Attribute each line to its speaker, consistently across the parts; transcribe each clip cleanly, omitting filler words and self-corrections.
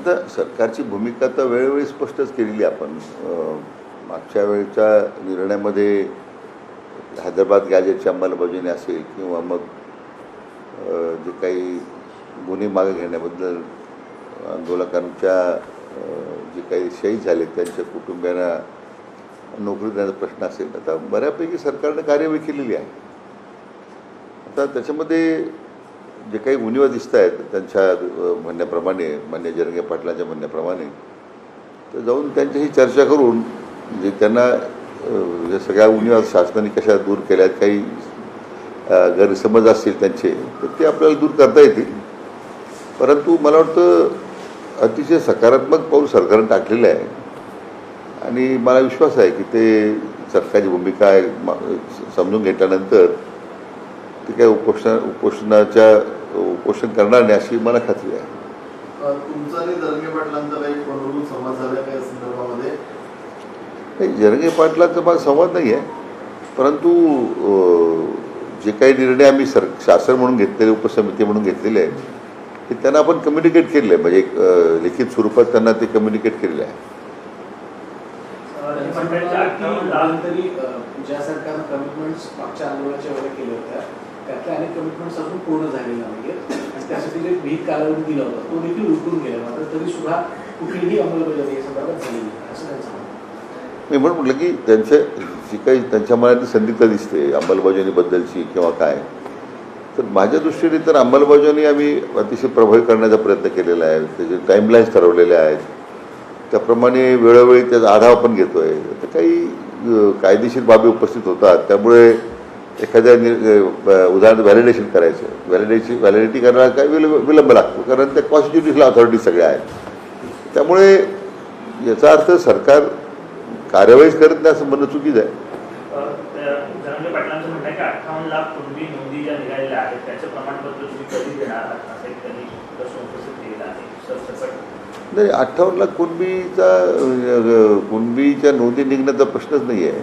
Speaker 1: आता सरकारची भूमिका तर वेळोवेळी स्पष्टच केलेली आपण. मागच्या वेळच्या निर्णयामध्ये हैदराबाद गॅजेटची अंमलबजावणी असेल किंवा मग जे काही गुन्हे मागे घेण्याबद्दल आंदोलकांच्या जे काही शहीद झाले त्यांच्या कुटुंबियांना नोकरी देण्याचा प्रश्न असेल. आता बऱ्यापैकी सरकारनं कार्यवाही केलेली आहे. आता त्याच्यामध्ये जे काही उणिवा दिसत आहेत त्यांच्या म्हणण्याप्रमाणे, मान्य जरांगे पाटलांच्या म्हणण्याप्रमाणे, तर जाऊन त्यांच्याशी चर्चा करून म्हणजे त्यांना या सगळ्या उणिवा शासनाने कशा दूर केल्यात, काही गैरसमज असतील त्यांचे, तर ते आपल्याला दूर करता येतील. परंतु मला वाटतं अतिशय सकारात्मक पाऊल सरकारनं टाकलेलं आहे आणि मला विश्वास आहे की ते सरकारची भूमिका समजून घेतल्यानंतर ते काही उपोषण करणार नाही अशी मला खात्री आहे.
Speaker 2: तुमचा आणि जरांगे पाटलांचा काही फोनवरून संवाद झाला काय संदर्भामध्ये?
Speaker 1: नाही, जरांगे पाटलांचा माझा संवाद नाही आहे, परंतु जे काही निर्णय आम्ही शासन म्हणून घेतलेले, उपसमिती म्हणून घेतलेले आहेत ते त्यांना आपण कम्युनिकेट केलेलं आहे. म्हणजे एक लिखित स्वरूपात त्यांना ते कम्युनिकेट केलेलं आहे.
Speaker 3: ज्या सरकारनं कमिटमेंट्स मागच्या आंदोलनाच्या वेळेला केल्या होत्या त्यातल्या अनेक कमिटमेंट्स अजून पूर्ण झालेल्या नाहीत आणि त्यासाठी जे विहित कालावधी दिला होता तो देखील उलटून गेला. मात्र तरी सुद्धा कुठलीही अंमलबजावणी या संदर्भात झाली नाही असं त्यांचं म्हणणं.
Speaker 1: मी म्हणून म्हटलं की त्यांच्या जी काही त्यांच्या मनात संदिग्धता दिसते अंमलबजावणीबद्दलची किंवा काय, तर माझ्या दृष्टीने तर अंमलबजावणी आम्ही अतिशय प्रभावी करण्याचा प्रयत्न केलेला आहे. त्याचे टाईमलाईन्स ठरवलेले आहेत, त्याप्रमाणे वेळोवेळी त्याचा आढावा पण घेतो आहे. तर काही कायदेशीर बाबी उपस्थित होतात, त्यामुळे एखाद्या उदाहरण व्हॅलिडेशन करायचं, व्हॅलिडिटी करण्याला काही विलंब लागतो, कारण त्या कॉन्स्टिट्युशनल अथॉरिटी सगळ्या आहेत. त्यामुळे याचा अर्थ सरकार कार्यवाहीच करत नाही असं म्हणणं चुकीचं आहे.
Speaker 4: जरांगे पाटलांचं म्हणणं आहे की 58 लाख कुणबी नोंदी ज्या निघालेल्या आहेत त्याचं प्रमाणपत्र तुम्ही कधी देणार आहात असं एक त्यांनी प्रश्न उपस्थित केलेला आहे.
Speaker 1: नाही, 58 लाख कुणबीच्या नोंदी निघण्याचा प्रश्नच नाही आहे.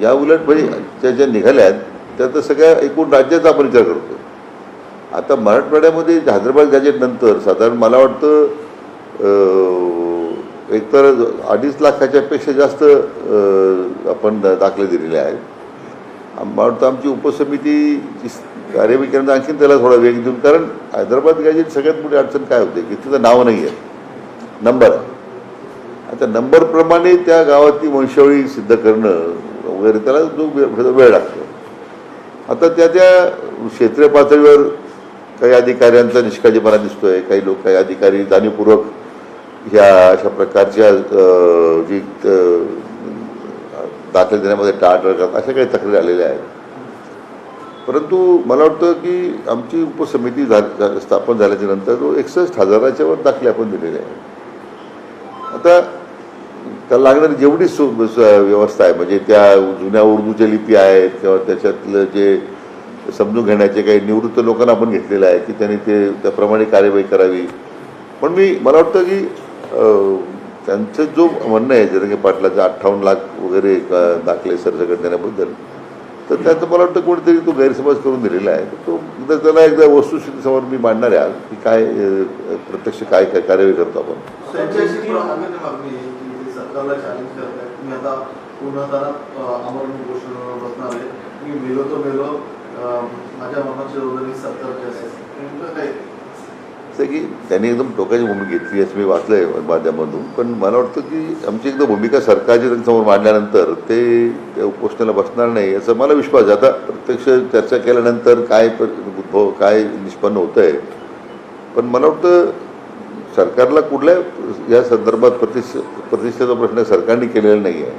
Speaker 1: या उलट म्हणजे त्या ज्या निघाल्या आहेत त्या तर सगळ्या एकूण राज्याचा आपण विचार करतो. आता मराठवाड्यामध्ये हैदराबाद गॅजेटनंतर साधारण मला वाटतं एकतर 2.5 लाखाच्यापेक्षा जास्त आपण दाखले दिलेले आहेत. मला वाटतं आमची उपसमितीची कार्यवाही करण्यात आणखीन त्याला थोडा वेग देऊन, कारण हैदराबाद गॅजेट सगळ्यात मोठी अडचण काय होते की तिथं नाव नाही आहे, नंबर आहे. आता नंबरप्रमाणे त्या गावातली वंशावळी सिद्ध करणं वगैरे त्याला जो वेळ लागतो. आता त्या क्षेत्रीय पातळीवर काही अधिकाऱ्यांचा निष्काळजीपणा दिसतोय. काही अधिकारी जाणीवपूर्वक ह्या अशा प्रकारच्या जी दाखले देण्यामध्ये टाळाटाळ करतात अशा काही तक्रारी आलेल्या आहेत. परंतु मला वाटतं की आमची उपसमिती स्थापन झाल्याच्या नंतर 61,000च्या वर दाखले आपण दिलेले आहेत. आता त्याला लागणारी जेवढी व्यवस्था आहे, म्हणजे त्या जुन्या उर्दूच्या लिपी आहेत किंवा त्याच्यातलं जे समजून घेण्याचे काही निवृत्त लोकांना आपण घेतलेलं आहे की त्यांनी ते त्याप्रमाणे कार्यवाही करावी. पण मला वाटतं की त्यांचं जो म्हणणं आहे जरांगे पाटलाचं 58 लाख वगैरे दाखले सरसकट देण्याबद्दल, तर त्याचं मला वाटतं कोणीतरी तो गैरसमज करून दिलेला आहे. तो त्याला एकदा वस्तुस्थितीसमोर मी मांडणार आहे की काय प्रत्यक्ष काय काय कार्यवाही करतो आपण.
Speaker 2: सरकारला चॅलेंज करताय तुम्ही, आता पुन्हा आमरण उपोषणावर बसणार आहे. मी मेलो तो मेलो, माझ्या मनाची रोजनी सरकारची असेल काय
Speaker 1: की त्यांनी एकदम टोकाची भूमिका घेतली असं मी वाचलं आहे माध्यमातून. पण मला वाटतं की आमची एकदा भूमिका सरकारची त्यांच्यासमोर मांडल्यानंतर ते उपोषणाला बसणार नाही असं मला विश्वास आहे. आता प्रत्यक्ष चर्चा केल्यानंतर काय निष्पन्न होतं आहे. पण मला वाटतं सरकारला कुठल्या या संदर्भात प्रतिष्ठेचा प्रश्न सरकारने केलेला नाही आहे.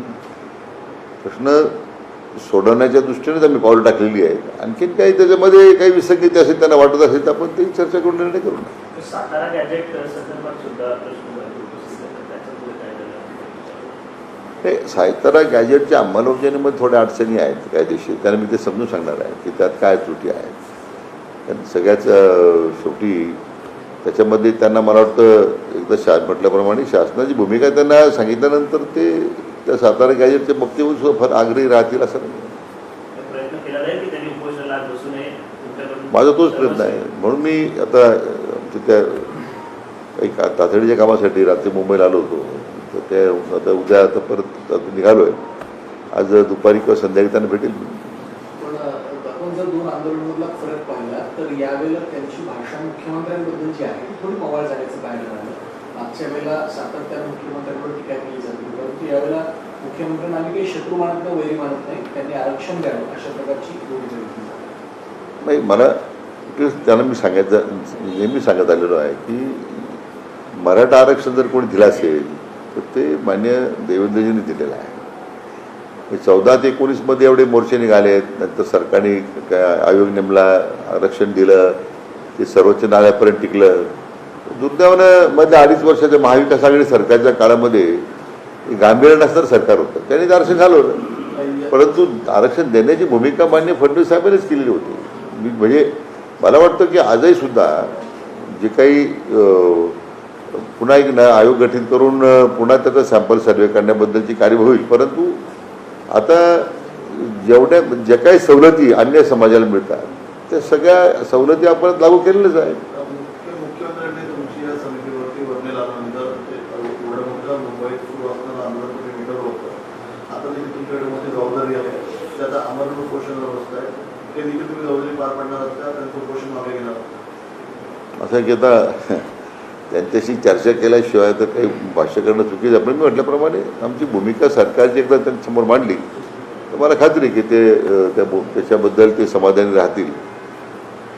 Speaker 1: प्रश्न सोडवण्याच्या दृष्टीनेच आम्ही पावलं टाकलेली आहेत. आणखीन काही त्याच्यामध्ये काही विसंगती असेल त्यांना वाटत असेल तर आपण ते चर्चा करून निर्णय करू ना.
Speaker 4: सातारा गॅजेट संदर्भात सुद्धा
Speaker 1: हे सातारा गॅजेटच्या अंमलबजावणीमध्ये थोड्या अडचणी आहेत कायदेशीर, त्यांना मी ते समजून सांगणार आहे की त्यात काय त्रुटी आहेत. कारण सगळ्याच शेवटी त्याच्यामध्ये त्यांना मला वाटतं एकदा म्हटल्याप्रमाणे शासनाची भूमिका त्यांना सांगितल्यानंतर ते त्या सातारा गॅजेटच्या बाबतीत फार आग्रही राहतील असं नाही. माझा तोच प्रयत्न आहे. म्हणून मी आता त्या काही तातडीच्या कामासाठी रात्री मुंबईला आलो होतो. तर ते आता उद्या आता परत निघालो आहे. आज दुपारी किंवा संध्याकाळी त्यांना भेटेल.
Speaker 3: पण आपण जर दोन आंदोलनामधला फरक पाहिला तर यावेळेला त्यांची भाषा मुख्यमंत्र्यांबद्दलची आहे ती थोडी मवाळ झाल्याचं पाहायला मिळालं. मागच्या वेळेला सातत्यानं मुख्यमंत्र्यांवर टीका केली जाते, परंतु यावेळेला मुख्यमंत्र्यांना आम्ही काही शत्रू मानत नाही, वैरी मानत नाही, त्यांनी आरक्षण द्यावं अशा प्रकारची भूमिका घेतली.
Speaker 1: नाही, मला त्यांना मी नेहमी सांगत आलेलो आहे की मराठा आरक्षण जर कोणी दिलं असेल तर ते मान्य देवेंद्रजींनी दिलेलं आहे. 14 ते 19 एवढे मोर्चे निघाले आहेत. नंतर सरकारने आयोग नेमला, आरक्षण दिलं, ते सर्वोच्च न्यायालयापर्यंत टिकलं. दुर्दैवानं मधल्या 2.5 वर्षाच्या महाविकास आघाडी सरकारच्या काळामध्ये गांभीर्य नसणारं सरकार होतं, त्यांनी आरक्षण घालवलं. परंतु आरक्षण देण्याची भूमिका मान्य फडणवीस साहेबांनीच केलेली होती. म्हणजे मला वाटतं की आजही सुद्धा जे काही पुन्हा एक आयोग गठीत करून पुन्हा त्याचा सॅम्पल सर्वे करण्याबद्दलची कार्यवाही होईल. परंतु आता ज्या काही सवलती अन्य समाजाला मिळतात त्या सगळ्या सवलती आपण लागू केलेल्याच आहेत.
Speaker 2: मुख्यमंत्र्यांनी तुमची या समितीवरती वर्णन आल्यानंतर एवढं मोठं मुंबईत सुरू असताना आंदोलन तुम्ही मिटवलं होतं. आता देखील तुमच्याकडे मोठी जबाबदारी आहे, त्याचा आमरण उपोषणाला बसताय, ते देखील तुम्ही जबाबदारी पार पाडणार असता, त्यांचं उपोषण मागे घेणार.
Speaker 1: असं की आता त्यांच्याशी चर्चा केल्याशिवाय तर काही भाष्य करणं चुकीचं आहे. पण मी म्हटल्याप्रमाणे आमची भूमिका सरकारची एकदा त्यांच्यासमोर मांडली तर मला खात्री आहे की त्याच्याबद्दल ते समाधानी राहतील.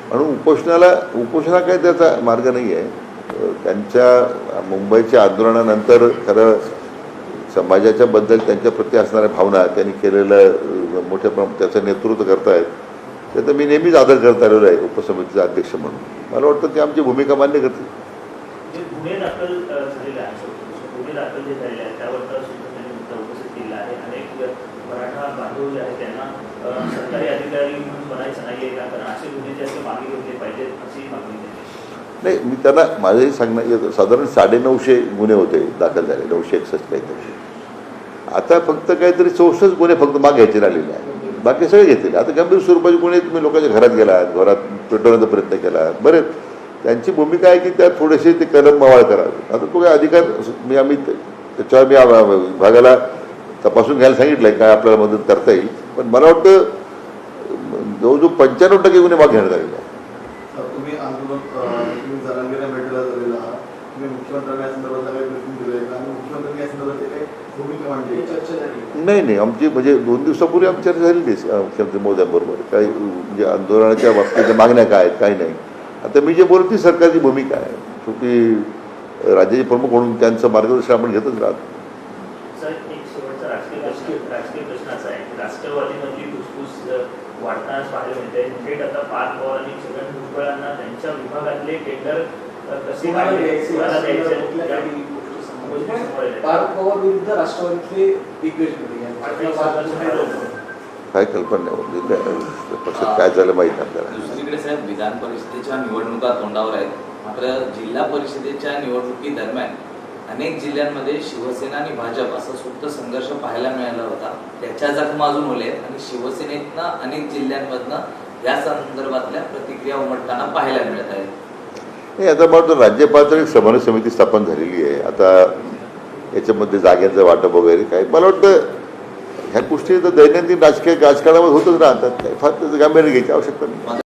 Speaker 1: म्हणून उपोषणा काही त्याचा मार्ग नाही आहे. त्यांच्या मुंबईच्या आंदोलनानंतर खरं समाजाच्या बद्दल त्यांच्याप्रती असणाऱ्या भावना, त्यांनी केलेलं मोठ्या प्रमाणात त्याचं नेतृत्व करतायत, त्याचा मी नेहमीच आदर करत आलेलो आहे उपसमितीचा अध्यक्ष म्हणून. मला वाटतं की आमची भूमिका मान्य करतील.
Speaker 4: जे गुन्हे दाखल झालेले आहेत, गुन्हे दाखल जे झालेले आहेत त्यावर सुद्धा त्यांनी मुद्दा उपस्थित केला आहे. अनेक मराठा बांधव जे आहेत त्यांना सरकारी अधिकारी म्हणून बनायचं नाही आहे का, कारण असे गुन्हे जे असते मागे घेतले पाहिजेत अशी मागणी त्यांची.
Speaker 1: नाही, मी त्यांना माझंही सांगणं साधारण 950 गुन्हे होते दाखल झाले, 961 काहीतरी. आता फक्त काहीतरी 64 गुन्हे फक्त माग घ्यायचे राहिलेले आहेत, बाकी सगळे घेतलेले. आता गंभीर स्वरूपाचे गुन्हे तुम्ही लोकांच्या घरात गेलात, घरात पेटवण्याचा प्रयत्न केला, बरेच त्यांची भूमिका आहे की त्या थोडेसे ते कलम मवाळ करावे. आता तो काय अधिकार आम्ही त्याच्यावर मी विभागाला तपासून घ्यायला सांगितलं आहे, काय आपल्याला मदत करता येईल. पण मला वाटतं जवळजवळ 95% गुन्हे मागे घेण्यात आलेले आहे.
Speaker 2: तुम्ही आंदोलन तुम्ही जरांगीला भेटायला झालेला आहात, तुम्ही मुख्यमंत्र्यांना या संदर्भात काही ब्रीफिंग दिलं आहे का, आणि मुख्यमंत्र्यांनी या संदर्भात काही भूमिका मांडली, चर्चा झाली?
Speaker 1: नाही, आमची म्हणजे 2 दिवसापूर्वी आमची चर्चा झालेली मुख्यमंत्री महोदयांबरोबर. काही म्हणजे आंदोलनाच्या बाबतीत मागण्या काय आहेत, काही नाही. आता मी जे बोलतो ती सरकारची भूमिका आहे. शेवटी राज्याचे प्रमुख म्हणून त्यांचं मार्गदर्शन आपण घेतच राहतो.
Speaker 4: सर, एक शेवटचा राजकीय प्रश्न असा आहे की राष्ट्रवादीमधली घुसघुस वाढतानाच पाहायला मिळते. थेट आता पार्थ पवार आणि छगन भुजबळांना त्यांच्या विभागातले टेंडर कसे
Speaker 3: पार्थ पवार विरुद्ध राष्ट्रवादीतले दिग्गज
Speaker 1: काय कल्पना नाही, पक्षात काय झालं माहीत आपल्याला.
Speaker 5: दुसरीकडे साहेब, विधान परिषदेच्या निवडणुका तोंडावर आहेत. मात्र जिल्हा परिषदेच्या निवडणुकीदरम्यान अनेक जिल्ह्यांमध्ये शिवसेना आणि भाजप असा सुप्त संघर्ष पाहायला मिळाला होता. त्याच्या जखमा अजून ओल्या आहेत आणि शिवसेनेतनं अनेक जिल्ह्यांमधनं या संदर्भातल्या प्रतिक्रिया उमटताना पाहायला मिळत आहेत.
Speaker 1: नाही, आता मला राज्य पातळीवर समन्वय समिती स्थापन झालेली आहे. आता याच्यामध्ये जाग्यांचं वाटप वगैरे काय, मला वाटतं ह्या गोष्टी तर दैनंदिन राजकारणामध्ये होतच राहतात. काय फार त्याचं गांभीर्य घ्यायची आवश्यकता नाही.